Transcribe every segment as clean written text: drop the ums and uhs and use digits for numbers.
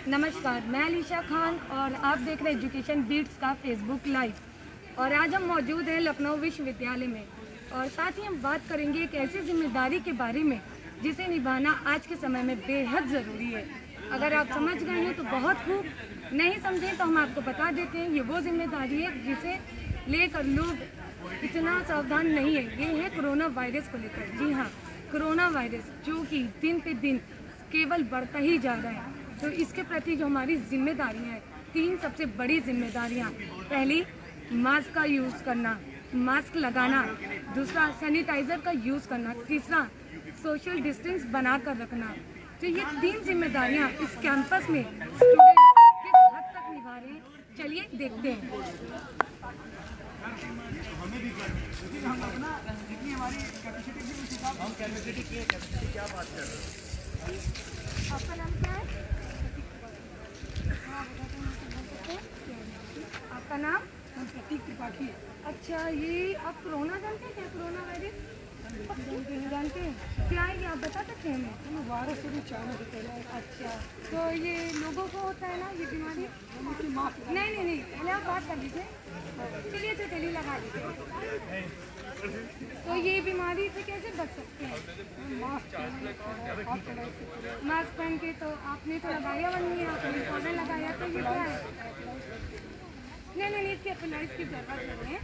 नमस्कार, मैं अलीशा खान और आप देख रहे हैं एजुकेशन बीट्स का फेसबुक लाइव। और आज हम मौजूद हैं लखनऊ विश्वविद्यालय में और साथ ही हम बात करेंगे एक ऐसी जिम्मेदारी के बारे में जिसे निभाना आज के समय में बेहद ज़रूरी है। अगर आप समझ गए हैं तो बहुत खूब, नहीं समझें तो हम आपको बता देते हैं। ये वो जिम्मेदारी है जिसे लेकर लोग इतना सावधान नहीं है। ये है कोरोना वायरस को लेकर। जी हाँ, कोरोना वायरस जो कि दिन पे दिन केवल बढ़ता ही जा रहा है। तो इसके प्रति जो हमारी जिम्मेदारियाँ हैं, 3 सबसे बड़ी जिम्मेदारियाँ। पहली, मास्क का यूज़ करना, मास्क लगाना। दूसरा, सैनिटाइज़र का यूज़ करना। तीसरा, सोशल डिस्टेंस बना कर रखना। तो ये 3 जिम्मेदारियाँ इस कैंपस में स्टूडेंट किस हद तक निभा रहे हैं, चलिए देखते हैं। आपका नाम क्या है? आपका नाम? प्रतीक त्रिपाठी। अच्छा, ये आप कोरोना जानते हैं क्या? कोरोना वायरस जानते हैं क्या है? ये आप बता सकते हैं हमें? वायरस से भी 4 से पहले। अच्छा, तो ये लोगों को होता है ना ये बीमारी? नहीं, पहले आप बात कर लीजिए। चलिए तो चलिए लगा लीजिए। तो ये बीमारी से कैसे बच सकते हैं? मास्क पहन के। तो आपने तो लगाया नहीं है, आपने पौधा लगाया, तो ये क्या है? नहीं, इसकी अप्लाइज की जरूरत नहीं है।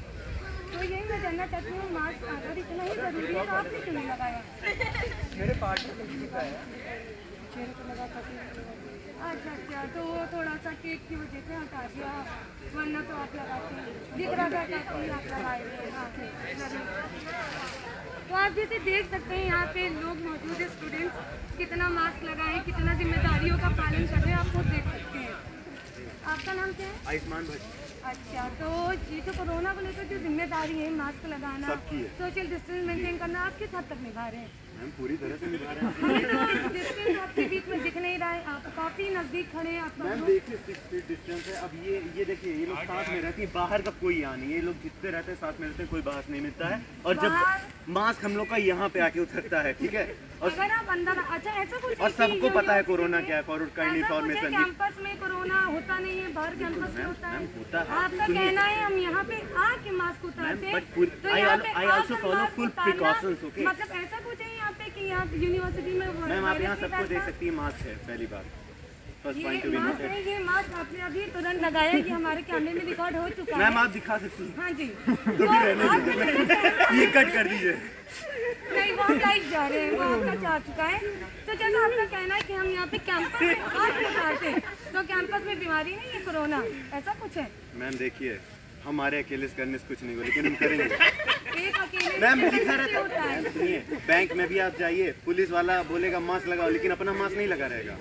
तो यही मैं जानना चाहती हूँ, मास्क अगर इतना ही ज़रूरी है तो आपने क्यों नहीं लगाया? मेरे पार्टनर ने लगाया, चेहरे को लगा कर। अच्छा, तो वो थोड़ा सा केक की वजह से हटा दिया, वरना तो आप लगाते दिख रहा था कि आप लगाए थे। हाँ, तो आप जैसे देख सकते हैं यहाँ पे लोग मौजूद है, स्टूडेंट्स कितना मास्क लगाए, कितना जिम्मेदारियों का पालन कर रहे हैं, आप खुद देख सकते हैं। आपका नाम क्या है? आयुष्मान भाई। अच्छा, तो ये जो कोरोना को लेकर जो जिम्मेदारी है, मास्क लगाना, सोशल डिस्टेंस मेंटेन करना, आप किस हद तक निभा रहे हैं? हम पूरी तरह से निभा रहे हैं। हमें तो डिस्टेंस आपके बीच में दिख नहीं रहा है, आप काफी नजदीक खड़े हैं। आपका मैम देखिए 6 फीट डिस्टेंस है। अब ये देखिए, ये लोग साथ में रहते हैं, बाहर का कोई यहाँ नहीं। ये लोग जितने रहते हैं साथ में रहते हैं, कोई बाहर नहीं मिलता है। और जब मास्क हम लोग का यहाँ पे आके उतरता है, ठीक है, और अगर आप अंदर, अच्छा ऐसा कुछ और सबको पता है कोरोना क्या है, काइंड इन्फॉर्मेशन। कैंपस में कोरोना होता नहीं है, बाहर कैंपस में होता है। होता है। आपका कहना है हम यहाँ पे आके मास्क उतारते हैं, तो यहाँ पे I also follow full precautions, okay? मतलब ऐसा कुछ है यहाँ पे कि यहाँ यूनिवर्सिटी में मैम आप यहाँ सबको देख सकती है, मास्क है पहली बार। First point to be noted. ये मास्क आपने अभी तुरंत लगाया कि हमारे कैमरे में रिकॉर्ड हो चुका है। मैम आप दिखा सकती हैं। हाँ जी, ये कट कर दीजिए। नहीं, वो लाइव जा रहे हैं, वो आपका जा चुका है। तो जैसा आपका कहना है कि हम यहाँ पे कैंपस में मास्क लगाते हैं, तो कैंपस में बीमारी नहीं है कोरोना, ऐसा कुछ है? मैम देखिए, हमारे अकेले से करने से कुछ नहीं हो, लेकिन हम करेंगे। एक अकेले मैम लिखा होता है। रहता है, बैंक में भी आप जाइए, पुलिस वाला बोलेगा मास्क लगाओ, लेकिन अपना मास्क नहीं लगा रहेगा।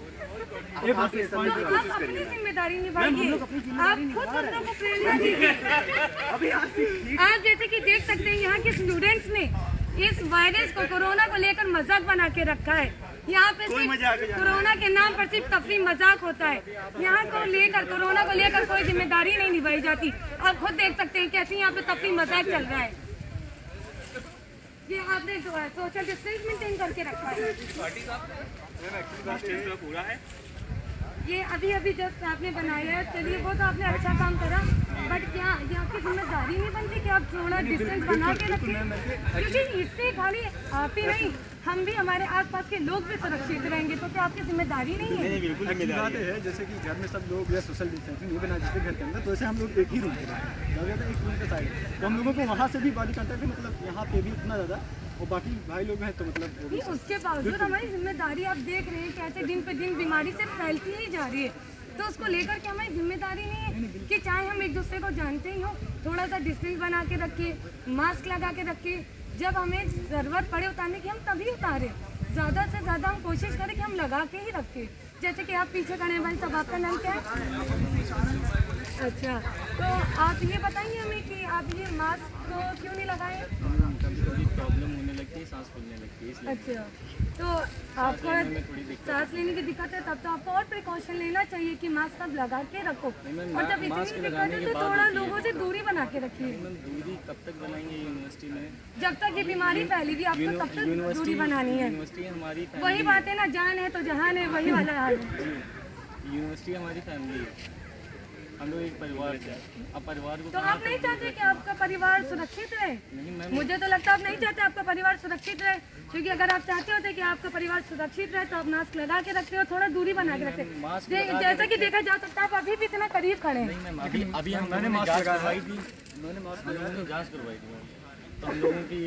आप ये समझने की कोशिश अपनी करिए। जिम्मेदारी निभाइए, आप खुद दूसरों को प्रेरणा दीजिए। अभी आप जैसे कि देख सकते हैं यहाँ के स्टूडेंट्स ने इस वायरस को, कोरोना को लेकर मजाक बना के रखा है। यहाँ पे सिर्फ कोरोना के नाम पर सिर्फ तफरी मजाक होता है। यहाँ को लेकर, कोरोना को लेकर कोई जिम्मेदारी नहीं निभाई जाती। आप खुद देख सकते हैं कैसे यहाँ पे तफरी मजाक चल रहा है। ये आपने जो है सोशल डिस्टेंस मेंटेन करके रखा है। पूरा है, ये अभी जस्ट आपने बनाया है, चलिए वो तो आपने अच्छा काम करा, बट क्या ये आपकी जिम्मेदारी नहीं बनती कि आप थोड़ा डिस्टेंस बना के रखें? क्योंकि इससे खाली आप ही नहीं, हम भी, हमारे आसपास के लोग भी सुरक्षित रहेंगे। तो क्या आपकी जिम्मेदारी नहीं है? बिल्कुल जिम्मेदारी है। जैसे कि घर में सब लोग या सोशल डिस्टेंसिंग नहीं बना जिसके घर के अंदर, तो ऐसे हम लोग एक ही रूम में ज़्यादा एक रूम के साइड, तो हम लोगों को वहाँ से भी बॉडी कॉन्टैक्ट है, मतलब यहाँ पे भी उतना ज़्यादा, और बाकी भाई लोग हैं तो मतलब नहीं, उसके बावजूद हमारी जिम्मेदारी, आप देख रहे हैं कैसे दिन पे दिन बीमारी से फैलती ही जा रही है। तो उसको लेकर के हमारी जिम्मेदारी नहीं है कि चाहे हम एक दूसरे को जानते ही हो, थोड़ा सा डिस्टेंस बना के रखिए, मास्क लगा के रखिए। जब हमें ज़रूरत पड़े उतारने की हम तभी उतारें। ज़्यादा से ज़्यादा हम कोशिश करें कि हम लगा के ही रखें। जैसे कि आप पीछे खड़े हैं भाई साहब, आपका नाम क्या है? अच्छा, तो आप ये बताएंगे हमें कि आप ये मास्क को क्यों नहीं लगाए? कभी प्रॉब्लम होने लगती है, सांस फूलने लगती है, इसलिए। अच्छा, तो आपको सांस लेने की दिक्कत है, तब तो आपको और प्रिकॉशन लेना चाहिए कि मास्क आप लगा के रखो। और जब इतनी दिक्कत है तो थोड़ा लोगों से दूरी बना के रखिए। दूरी कब तक बनाएंगे यूनिवर्सिटी में? जब तक ये बीमारी फैलेगी आपको तब तक दूरी बनानी है। यूनिवर्सिटी हमारी वही बात है ना, जान है तो जहान है, वही वाला हाल है। यूनिवर्सिटी हमारी फैमिली है, हम लोग एक परिवार से। अब परिवार को तो आप नहीं चाहते कि आपका परिवार सुरक्षित रहे? नहीं मैम, मुझे तो लगता है आप नहीं चाहते आपका परिवार सुरक्षित रहे, क्योंकि अगर आप चाहते होते कि आपका परिवार सुरक्षित रहे तो आप मास्क लगा के रखते हो, थोड़ा दूरी बना के रखते हो। मास्क जैसा कि देखा जा सकता है आप अभी भी इतना करीब खड़े हैं। नहीं मैम, अभी हम लोगों ने जांच करवाई थी, हम लोगों ने जांच करवाई थी मैम, तो हम लोगों की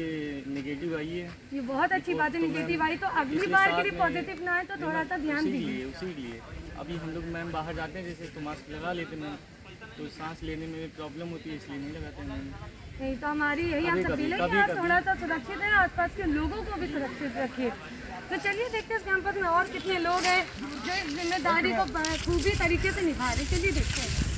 नेगेटिव आई है। ये बहुत अच्छी बात है, निगेटिव आई तो अगली बार के लिए पॉजिटिव ना आए तो थोड़ा सा ध्यान दीजिए। उसी लिए अभी हम लोग मैम बाहर जाते हैं जैसे तो मास्क लगा लेते मैम, तो सांस लेने में प्रॉब्लम होती है इसलिए नहीं लगाते मैम। नहीं तो हमारी यही आपसे अपील है कि आप थोड़ा सा सुरक्षित रहें, आसपास के लोगों को भी सुरक्षित रखिए। तो चलिए देखते हैं इस कैंपस में और कितने लोग हैं जो इस जिम्मेदारी को खूबी तरीके से निभा रहे हैं। चलिए देखते हैं।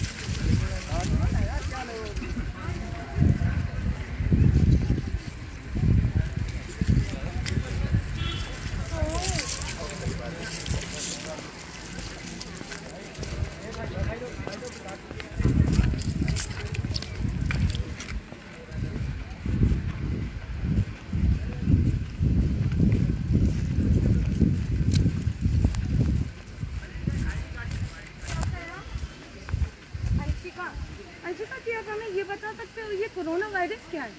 अंशिका जी, आप हमें ये बता सकते हो ये कोरोना वायरस क्या है?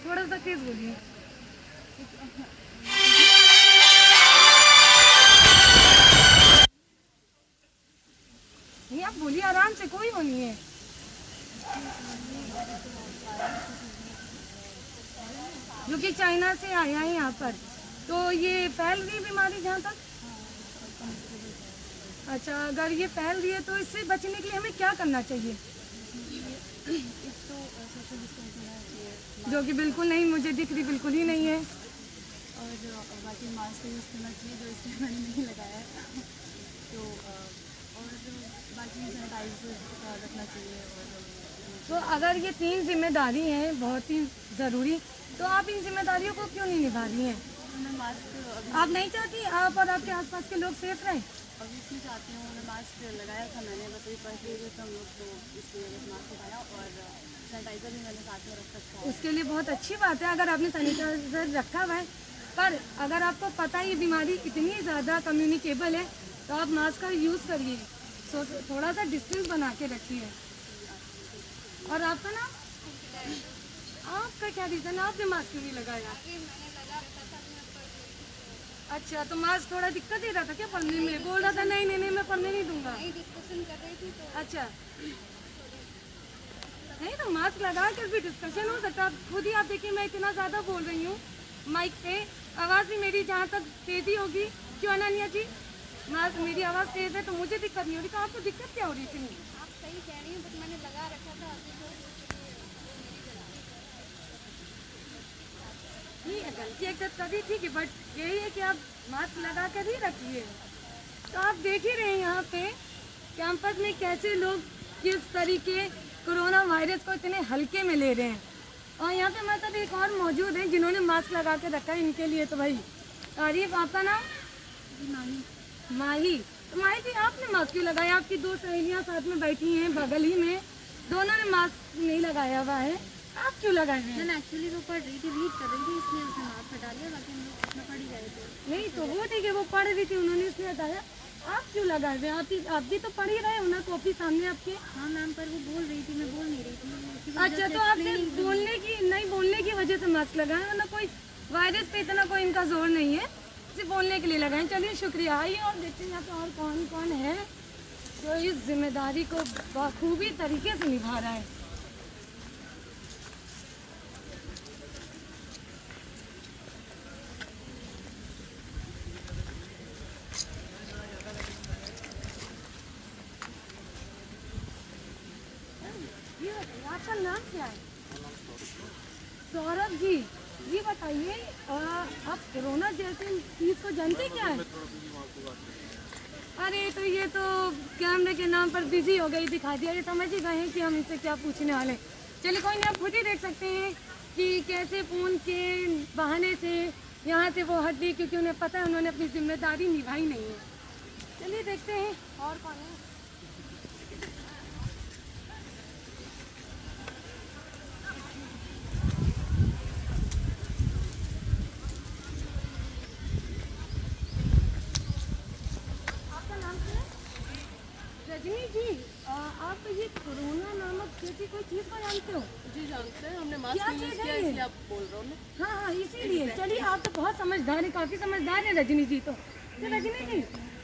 थोड़ा सा तेज बोलिए। नहीं आप बोलिए आराम से, कोई वो नहीं है। जो कि चाइना से आया है यहाँ पर, तो ये फैल रही बीमारी जहाँ तक। अच्छा, अगर ये फैल रही है तो इससे बचने के लिए हमें क्या करना चाहिए? जो कि बिल्कुल नहीं, मुझे दिख रही बिल्कुल ही नहीं है। और बाकी मास्क यूज़ करना चाहिए जो इसलिए मैंने नहीं लगाया है। तो और बाकी सैनिटाइजर रखना चाहिए। और तो अगर ये 3 जिम्मेदारी हैं बहुत ही ज़रूरी, तो आप इन जिम्मेदारियों को क्यों नहीं निभा रही हैं? मैं मास्क आप नहीं चाहती आप और आपके आसपास के लोग सेफ रहें? ऑब्वियसली चाहती हूँ। मैं मास्क लगाया था, मैंने बस वही पढ़ लिए थे हम लोग, तो इसलिए मास्क लगाया और सैनिटाइज़र भी मैंने साथ में रख रखा है। उसके लिए बहुत अच्छी बात है अगर आपने सैनिटाइजर रखा हुआ है, पर अगर आपको पता है ये बीमारी इतनी ज़्यादा कम्युनिकेबल है तो आप मास्क का यूज़ करिए, थोड़ा सा डिस्टेंस बना के रखिए। और आपका नाम? आपका क्या रीज़न है, आपने मास्क क्यों नहीं लगाया? अच्छा, तो मास्क थोड़ा दिक्कत ही रहा था क्या पढ़ने में? बोल रहा था नहीं नहीं नहीं मैं पढ़ने नहीं दूंगा। डिस्कशन कर रही थी तो अच्छा, नहीं तो मास्क लगा कर भी डिस्कशन हो सकता है। खुद ही आप देखिए मैं इतना ज़्यादा बोल रही हूँ माइक पे, आवाज़ भी मेरी जहाँ तक तेज़ी होगी। क्यों अनन्या जी, मास्क मेरी आवाज़ तेज़ है तो मुझे दिक्कत नहीं हो रही, तो आपको दिक्कत क्या हो रही थी? आप सही कह रही हैं, बट मैंने लगा रखा था अभी ठीक है, गलती एक्सेप्ट कर दी, ठीक है, बट यही है कि आप मास्क लगा कर ही रखिए। तो आप देख ही रहे हैं यहाँ पे कैंपस में कैसे लोग किस तरीके कोरोना वायरस को इतने हल्के में ले रहे हैं। और यहाँ पे हमारे साथ एक और मौजूद हैं जिन्होंने मास्क लगा के रखा है, इनके लिए तो भाई तारीफ। आपका नाम? माही। तो माही जी, आपने मास्क क्यों लगाया? आपकी 2 सहेलियाँ साथ में बैठी हैं बगल ही में, दोनों ने मास्क नहीं लगाया हुआ है, आप क्यों लगाए हैं? मैंने एक्चुअली वो पढ़ रही थी, रीड कर रही थी, इसलिए उसने मास्क हटा लिया, बाकी हम लोग उसमें पढ़ ही रहे थे। नहीं तो वो ठीक है, वो पढ़ रही थी उन्होंने इसलिए हटाया, आप क्यों लगाए हुए? आप भी तो पढ़ ही रहे हो ना, कॉपी सामने आपके। हाँ मैम, पर वो बोल रही थी, मैं बोल नहीं रही थी। अच्छा, तो आप सिर्फ बोलने की वजह से मास्क लगाए, वरना कोई वायरस पे इतना कोई इनका जोर नहीं है, सिर्फ बोलने के लिए लगाएं। चलिए शुक्रिया। आइए और देखते हैं यहाँ पे और कौन कौन है जो इस जिम्मेदारी को बखूबी तरीके से निभा रहा है। ये बताइए आपका नाम क्या है? सौरभ जी, ये बताइए आप कोरोना जैसे चीज़ को जानते क्या है? अरे तो ये तो कैमरे के नाम पर बिजी हो गई, दिखा दिया, ये समझ ही गए हैं कि हम इनसे क्या पूछने वाले। चलिए कोई नहीं, आप खुद ही देख सकते हैं कि कैसे फ़ोन के बहाने से यहाँ से वो हट गई, क्योंकि उन्हें पता है उन्होंने अपनी जिम्मेदारी निभाई नहीं है। चलिए देखते हैं और कौन है। आप ये कोरोना नामक जैसी कोई चीज़ को जानते हो? जी जानते हैं, हमने मास्क क्या यूज चीज़ है किया ये? इसलिए आप बोल रहे हो ना। हाँ हाँ, इसीलिए। चलिए, आप तो बहुत समझदार हैं, काफ़ी समझदार हैं रजनी जी। तो रजनी जी,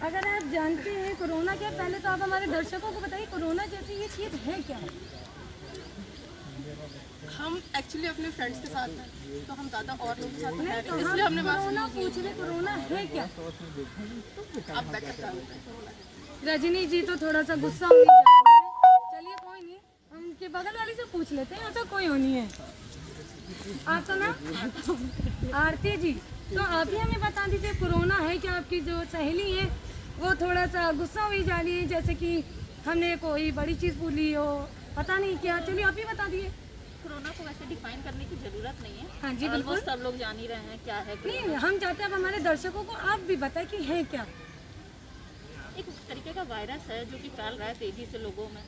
अगर आप जानते हैं कोरोना क्या, पहले तो आप हमारे दर्शकों को बताइए कोरोना जैसी ये चीज़ है क्या? हम एक्चुअली अपने फ्रेंड्स के साथ हैं, तो हम ज़्यादा और लोगों के साथ नहीं हैं, तो इसलिए हम हमने मास्क कोरोना पूछ रहे, कोरोना है क्या? आप बेटर जानते हैं। रजनी जी तो थोड़ा सा गुस्सा होने जा रही है। चलिए कोई नहीं, हम के बगल वाली से पूछ लेते हैं, ऐसा कोई होनी है। आपका नाम? आरती जी। तो आप ही हमें बता दीजिए कोरोना है क्या? आपकी जो सहेली है वो थोड़ा सा गुस्सा हुई जा रही है, जैसे कि हमने कोई बड़ी चीज़ पूछ ली हो, पता नहीं क्या। चलिए आप ही बता दिए। कोरोना को वैसे डिफाइन करने की जरूरत नहीं है। हाँ जी, बिल्कुल। सब लोग जान ही रहे हैं क्या है। नहीं, हम चाहते हैं अब हमारे दर्शकों को आप भी बताएं कि है क्या। एक तरीके का वायरस है जो कि फैल रहा है तेजी से लोगों में,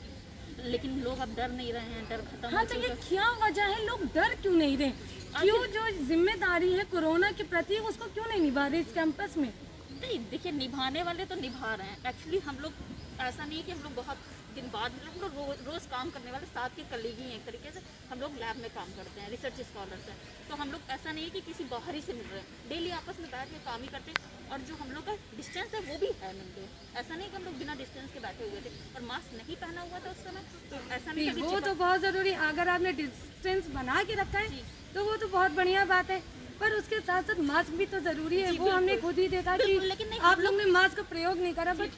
लेकिन लोग अब डर नहीं रहे हैं, डर खत्म हाँ, हो तो ये चुका है। क्या वजह है, लोग डर क्यों नहीं रहे? क्यों जो जिम्मेदारी है कोरोना के प्रति उसको क्यों नहीं निभा रहे इस कैंपस में? नहीं देखिए, निभाने वाले तो निभा रहे हैं। एक्चुअली हम लोग ऐसा नहीं है कि हम लोग बहुत दिन बाद मिले, हम लोग रोज काम करने वाले साथ के कलीग ही हैं। एक तरीके से हम लोग लैब में काम करते हैं, रिसर्च स्कॉलर्स हैं, तो हम लोग ऐसा नहीं है कि किसी बाहरी से मिल रहे हैं। डेली आपस में बैठ के काम ही करते हैं, और जो हम लोग का डिस्टेंस है वो भी है मेंटेन। ऐसा नहीं कि हम लोग बिना डिस्टेंस के बैठे हुए थे, और मास्क नहीं पहना हुआ था उस समय, तो ऐसा नहीं नहीं, वो तो बहुत जरूरी। अगर आपने डिस्टेंस बना के रखा है तो वो तो बहुत बढ़िया बात है, पर उसके साथ साथ मास्क भी तो जरूरी है। वो हमने खुद ही देखा कि लेकिन नहीं, आप लोग ने मास्क का प्रयोग नहीं करा, बट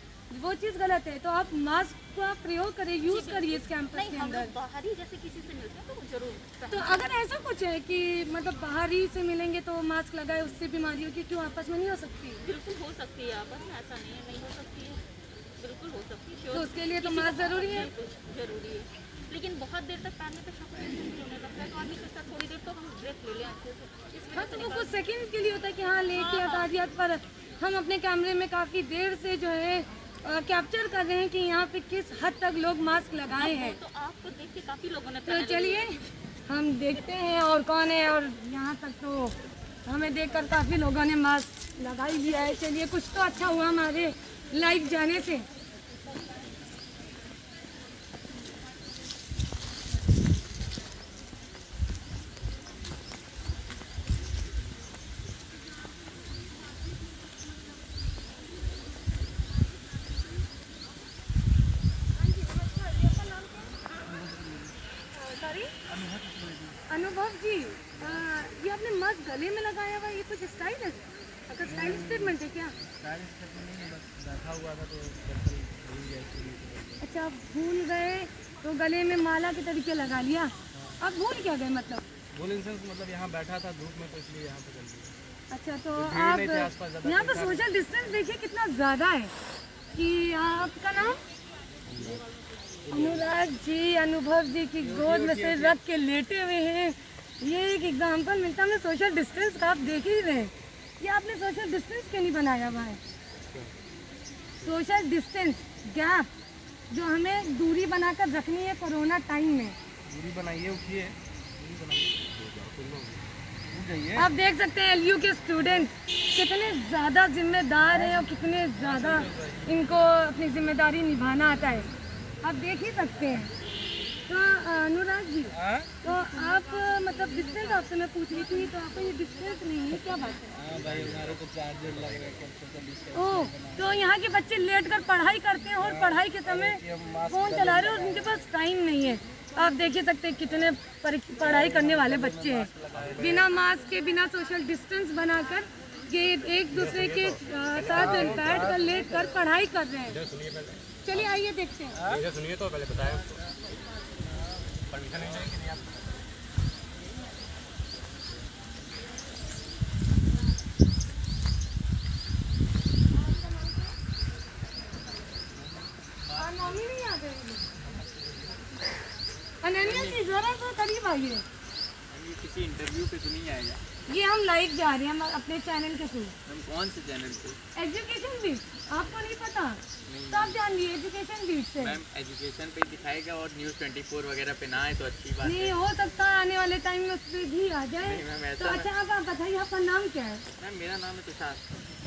वो चीज़ गलत है। तो आप मास्क का प्रयोग करें, यूज करिए इस कैंपस नहीं, के हम अंदर। लोग बाहर ही जैसे किसी से मिलते हैं तो वो जरूर तो अगर ऐसा कुछ है कि मतलब बाहर ही से मिलेंगे तो मास्क लगाए, उससे बीमारियों की क्यों आपस में नहीं हो सकती? बिल्कुल हो सकती है आपस में, ऐसा नहीं है नहीं हो सकती है, बिल्कुल हो सकती है। तो उसके लिए तो मास्क जरूरी है। बिल्कुल जरूरी है, लेकिन बहुत देर तक पहनने पे सफोकेशन होने लगता है, तो आदमी सोचता है थोड़ी देर तो हम ब्रेक ले लें अच्छे से। इस हाँ, वजह तो से वो निकाल- कुछ सेकंड के लिए होता है कि हाँ लेके हटा दिया, पर हम अपने कैमरे में काफ़ी देर से जो है कैप्चर कर रहे हैं कि यहाँ पे किस हद तक लोग मास्क लगाए हैं। तो आपको देख के काफी लोगों ने तो पहना चलिए हम देखते हैं और कौन है, और यहाँ तक तो हमें देखकर काफ़ी लोगों ने मास्क लगा ही लिया है। चलिए कुछ तो अच्छा हुआ हमारे लाइव जाने से। अनुभव जी, ये आपने मास्क गले में लगाया हुआ है, ये कुछ स्टाइल है? अगर स्टाइल स्टेटमेंट है क्या? बैठा हुआ था तो दरअसल भूल गया इसलिए। अच्छा, आप भूल गए तो गले में माला के तरीके लगा लिया। आप भूल क्या गए मतलब? भूल इन सेंस मतलब यहाँ बैठा था धूप में तो इसलिए यहाँ पे कर लिया। अच्छा, तो भीड़ नहीं थी आसपास आप ज़्यादा, यहाँ पर कोई सोशल डिस्टेंस देखिए कितना ज़्यादा है। कि आपका नाम? अनुराग जी, अनुभव जी की गोद में से रख के लेटे हुए हैं। ये एक एग्जाम्पल मिलता है हमें सोशल डिस्टेंस का। आप देख ही रहे हैं, ये आपने सोशल डिस्टेंस क्यों नहीं बनाया हुआ है? सोशल डिस्टेंस गैप जो हमें दूरी बनाकर रखनी है कोरोना टाइम में। दूरी बनाइए, उठिए, दूरी बनाइए। आप देख सकते हैं एलयू के स्टूडेंट्स कितने ज़्यादा जिम्मेदार हैं और कितने ज़्यादा इनको अपनी जिम्मेदारी निभाना आता है, आप देख ही सकते हैं। तो अनुराग जी, तो आप मतलब डिस्टेंस आपसे मैं पूछ रही थी, तो आपका ये डिस्टेंस नहीं है, क्या बात है? हाँ भाई, हमारे तो चार्जर लग रहे हैं सोशल डिस्टेंस। ओह, तो यहाँ के बच्चे लेट कर पढ़ाई करते हैं और पढ़ाई के समय फ़ोन चला रहे हैं और उनके पास टाइम नहीं है। आप देख ही सकते हैं कितने पढ़ाई करने वाले बच्चे हैं, बिना मास्क के, बिना सोशल डिस्टेंस बनाकर ये एक दूसरे के साथ बैठ कर लेट कर पढ़ाई कर रहे हैं। चलिए आइए देखते हैं। सुनिए तो पहले बताया परमिशन नहीं चाहिए आप। मम्मी नहीं आ गई? अनन्या जी जरा तो करीब आइए। ये किसी इंटरव्यू पे तो नहीं आएगा? ये हम लाइव जा रहे हैं हम अपने चैनल के थ्रू। हम कौन से चैनल पे? एजुकेशन बीट, आपको नहीं पता? तो आप जान लीजिए एजुकेशन बीट से। मैम एजुकेशन पे दिखाएगा और न्यूज़ 24 वगैरह पे ना आए तो अच्छी बात नहीं है। हो सकता है आने वाले टाइम में उस पर भी आ जाए। नहीं मैम, तो ऐसा अच्छा आप बताइए आपका नाम क्या है? मैम मेरा नाम है तुषार।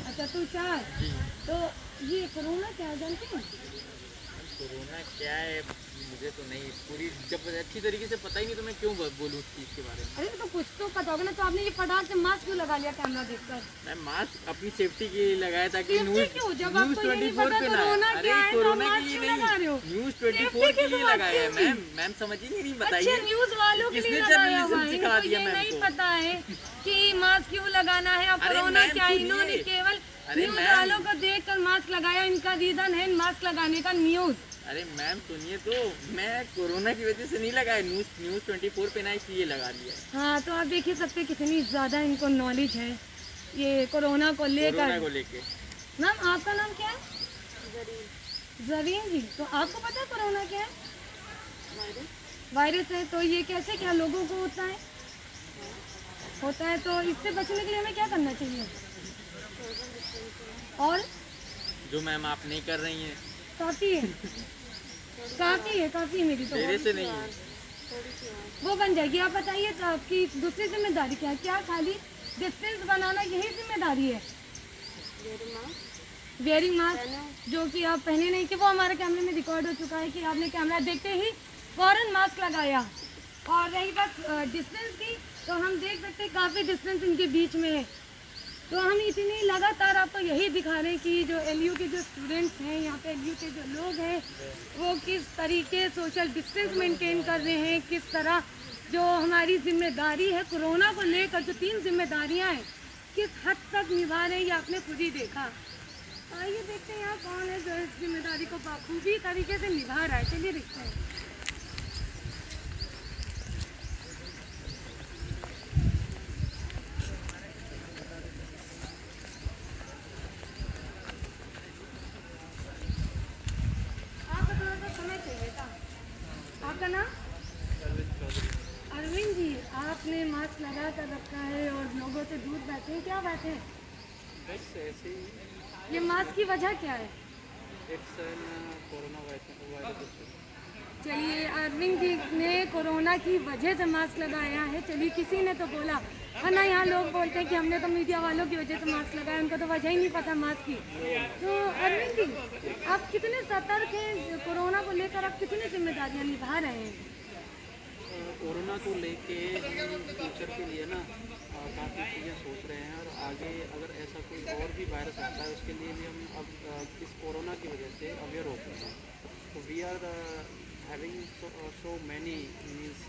अच्छा तुषार, तो ये कोरोना क्या है जानते हैं? कोरोना क्या है मुझे तो नहीं पूरी जब अच्छी तरीके से पता ही नहीं तो मैं क्यों बोलूँ उस चीज़ के बारे में। अरे तो कुछ तो पता होगा ना, तो आपने ये फटाक से मास्क क्यों लगा लिया कैमरा देखकर? मैं मास्क अपनी सेफ्टी के लिए लगाया ताकि सेफ्टी क्यों? जब न्यूज़ आपको ये नहीं 24 पता पे ना कोरोना अरे क्या है तो कोरोना मास्क के लिए क्यों लगा रहे हो? नहीं न्यूज़ सेफ्टी 24 के की लिए बात लगाया है क्यों मैम। मैम समझिए नहीं अच्छा, बताइए न्यूज वालों के लिए किसने लगाया हुआ जर्नलिज्म है, सिखा इनको दिया ये मैम नहीं को? पता है कि मास्क क्यों लगाना है और अरे कोरोना मैम, क्या है। सुनिए। इन्होंने केवल अरे न्यूज मैम। वालों को देखकर मास्क लगाया, इनका रीजन है मास्क लगाने का न्यूज। अरे मैम सुनिए तो मैं कोरोना की वजह से नहीं लगाया न्यूज़ 24 पे ना इसलिए लगा लिया हाँ, तो आप देख ही सकते हैं कितनी ज्यादा इनको नॉलेज है ये कोरोना को कोरोना लेकर। को लेके। मैम आपका नाम क्या है? जरीन जी। तो आपको पता है कोरोना क्या है? वायरस है। तो ये कैसे क्या लोगों को होता है? तो इससे बचने के लिए हमें क्या करना चाहिए? और जो मैम आप नहीं कर रही हैं काफी है, काफी है मेरी तो। मेरे से नहीं है। वो बन जाएगी। आप बताइए तो आपकी दूसरी जिम्मेदारी क्या है? क्या खाली डिस्टेंस बनाना यही जिम्मेदारी है? वेयरिंग मास्क जो कि आप पहने नहीं थे, वो हमारे कैमरे में रिकॉर्ड हो चुका है कि आपने कैमरा देखते ही फौरन मास्क लगाया। और रही बात डिस्टेंस की, तो हम देख सकते हैं काफ़ी डिस्टेंस इनके बीच में है। तो हम इतनी लगातार आपको यही दिखा रहे हैं कि जो LU के जो स्टूडेंट्स हैं, यहाँ पे LU के जो लोग हैं, वो किस तरीके सोशल डिस्टेंस मेंटेन कर रहे हैं, किस तरह जो हमारी जिम्मेदारी है कोरोना को लेकर, जो 3 जिम्मेदारियाँ हैं, किस हद तक निभा रहे हैं, ये आपने खुद ही देखा। आइए देखते हैं यहाँ कौन है जो इस जिम्मेदारी को बखूबी तरीके से निभा रहा है। चलिए देखते हैं। आपको थोड़ा सा समय चाहिए था। आपका नाम? अरविंद जी। आपने मास्क लगा कर रखा है और लोगों से दूर बैठे हैं, क्या बैठे हैं? बस ऐसे ही ये मास्क की वजह क्या है? Corona virus. चलिए, अरविंद जी ने कोरोना की वजह से मास्क लगाया है। चलिए, किसी ने तो बोला है ना, यहाँ लोग बोलते हैं कि हमने तो मीडिया वालों की वजह से मास्क लगाया, उनको तो वजह ही नहीं पता मास्क की। तो अरविंद जी, आप कितने सतर्क हैं कोरोना को लेकर? आप कितनी जिम्मेदारियाँ निभा रहे हैं? कोरोना को लेके हम फ्यूचर के लिए ना काफ़ी चीज़ें सोच रहे हैं और आगे अगर ऐसा कोई और भी वायरस आता है उसके लिए भी हम अब इस कोरोना की वजह से अवेयर हो गए हैं। तो we are having so many means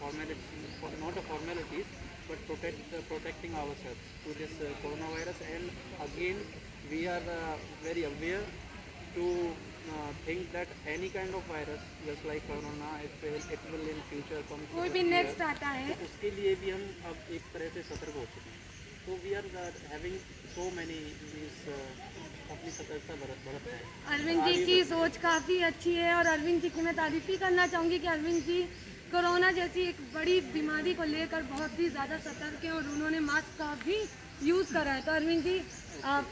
formalities, not a formalities but protecting ourselves to this coronavirus, and again we are very aware to think that any kind of virus just like corona it will in future come to कोई the भी here. Next आता है तो उसके लिए भी हम अब एक तरह से सतर्क हो चुके हैं। तो we are having so many अपनी सतर्कता बरत रहे हैं। अरविंद जी की सोच काफ़ी अच्छी है और अरविंद जी की मैं तारीफ ही करना चाहूँगी कि अरविंद जी कोरोना जैसी एक बड़ी बीमारी को लेकर बहुत ही ज़्यादा सतर्क हैं और उन्होंने मास्क का भी यूज़ करा है। तो अरविंद जी, आप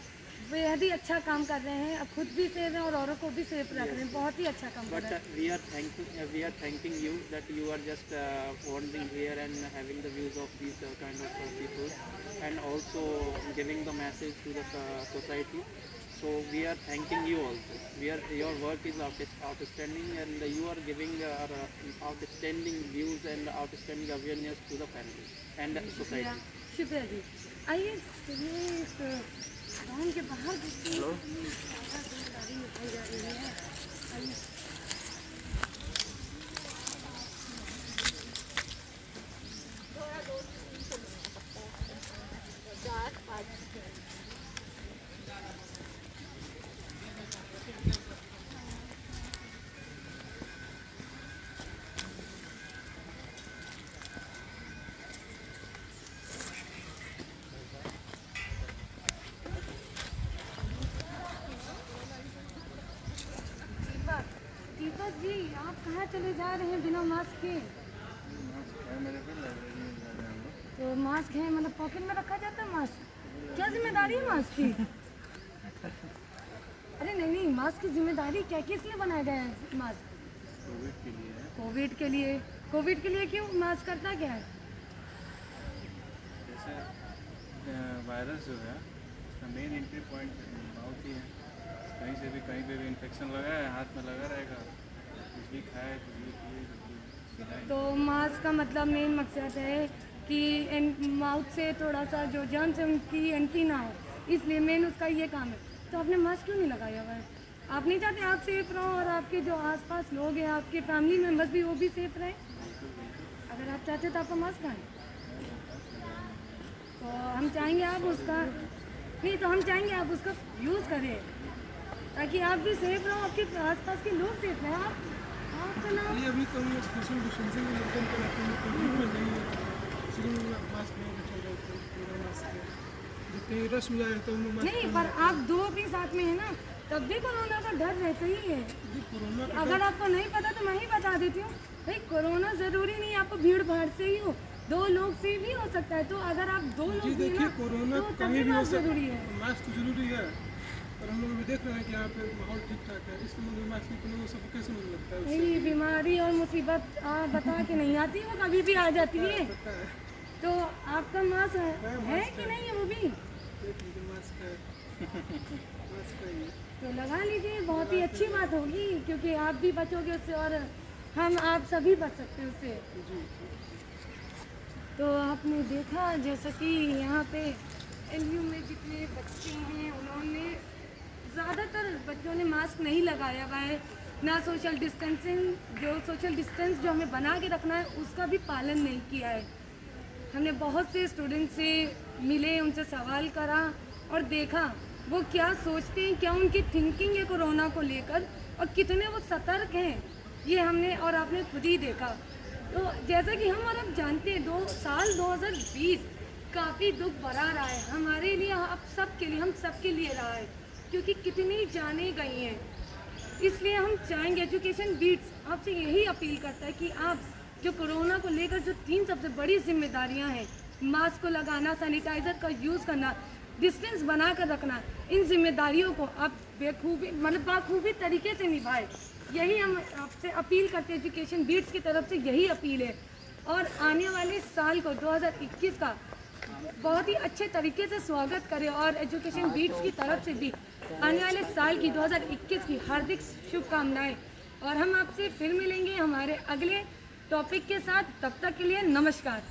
बेहद ही अच्छा काम कर रहे हैं, अब खुद भी सेफ हैं और औरों को भी सेफ रख रहे हैं। बहुत ही अच्छा काम कर रहे हैं। we are thanking you that you are just wanting here and having the views of these kind of people and also giving the message to the society. So we are thanking you also. Your work is outstanding and you are giving outstanding views and outstanding awareness to the family and society. शुक्रिया जी। आइए चलिए इस गाँव के बाहर देखते हैं कितनी ज़्यादा जिम्मेदारी निभाई जा रही है। आइए। दीपक जी, आप कहाँ चले जा रहे हैं बिना मास्क के? तो मास्क है मतलब पॉकेट में रखा जाता है मास्क? क्या जिम्मेदारी है मास्क की? अरे नहीं, मास्क की जिम्मेदारी क्या, किस लिए बनाया गया है मास्क? कोविड के लिए। कोविड के लिए क्यों मास्क करता क्या है? जैसे वायरस जो है उसका मेन एंट्री पॉइंट माउथ ही है, कहीं से भी कहीं पे भी इन्फेक्शन लगा है, हाथ में लगा रहेगा, कुछ भी खाए कुछ भी पिए कुछ भी खिलाए। तो मास्क का मतलब मेन मकसद है कि माउथ से थोड़ा सा जो जर्म्स है उनकी एंट्री ना हो, इसलिए मेन उसका ये काम है। तो आपने मास्क क्यों नहीं लगाया हुआ है? आप नहीं चाहते आप सेफ रहो और आपके जो आसपास लोग हैं, आपके फैमिली मेम्बर्स भी, वो भी सेफ रहें? अगर आप चाहते तो आपका मास्क आए, तो हम चाहेंगे आप उसका नहीं, तो हम चाहेंगे आप उसका यूज़ करें ताकि आप भी सेफ रहो, आपके आसपास के लोग सेफ रहें। आपका नाम ये अभी तो हम लोग सोशल डिस्टेंसिंग में मेंटेन कर रहे हैं, कोविड में नहीं है, इसलिए मास्क नहीं चल रहा है, पूरा मास्क है। जितने रश में जाए तो हम नहीं, पर आप दो भी साथ में है ना, तब भी कोरोना का डर रहता ही है। कोरोना अगर आपको नहीं पता तो मैं ही बता देती हूँ भाई, कोरोना ज़रूरी नहीं आपको भीड़ भाड़ से ही हो, दो लोग से भी हो सकता है। तो अगर आप दो लोग जी भी देखिए, ना, कोरोना तो कहीं तभी भी हो मास्क सकता जरूरी है। है, मास्क तो जरूरी है, पर हम लोग भी देख रहे हैं कि यहाँ पे माहौल ठीक ठाक है, इसलिए मुझे मास्क की कोई सफोकेशन नहीं लगता है। नहीं, बीमारी और मुसीबत बता के नहीं आती, वो कभी भी आ जाती है। पता है, तो आपका मास्क है कि नहीं है वो भी? देख लीजिए मास्क है, मास्क है ये। तो लगा लीजिए, बहुत ही अच्छी बात होगी, क्योंकि आप भी बचोगे उससे और हम आप सभी बच सकते हैं उससे। तो आपने देखा जैसा कि यहाँ पे एलयू में जितने बच्चे हैं उन्होंने ज़्यादातर बच्चों ने मास्क नहीं लगाया हुआ है, ना सोशल डिस्टेंसिंग जो सोशल डिस्टेंस जो हमें बना के रखना है उसका भी पालन नहीं किया है। हमने बहुत से स्टूडेंट से मिले, उनसे सवाल करा और देखा वो क्या सोचते हैं, क्या उनकी थिंकिंग है कोरोना को लेकर और कितने वो सतर्क हैं, ये हमने और आपने खुद ही देखा। तो जैसा कि हम और अब जानते हैं, 2020 काफ़ी दुख भरा रहा है हमारे लिए, आप सबके लिए, हम सबके लिए रहा है, क्योंकि कितनी जानें गई हैं। इसलिए हम चाहेंगे, एजुकेशन बीट्स आपसे यही अपील करता है कि आप जो कोरोना को लेकर जो 3 सबसे बड़ी जिम्मेदारियां हैं, मास्क को लगाना, सैनिटाइज़र का यूज़ करना, डिस्टेंस बना कर रखना, इन जिम्मेदारियों को आप बाखूबी तरीके से निभाएं। यही हम आपसे अपील करते हैं, एजुकेशन बीट्स की तरफ से यही अपील है। और आने वाले साल को 2021 का बहुत ही अच्छे तरीके से स्वागत करें और एजुकेशन बीट्स की तरफ से भी आने वाले साल की 2021 की हार्दिक शुभकामनाएं। और हम आपसे फिर मिलेंगे हमारे अगले टॉपिक के साथ, तब तक के लिए नमस्कार।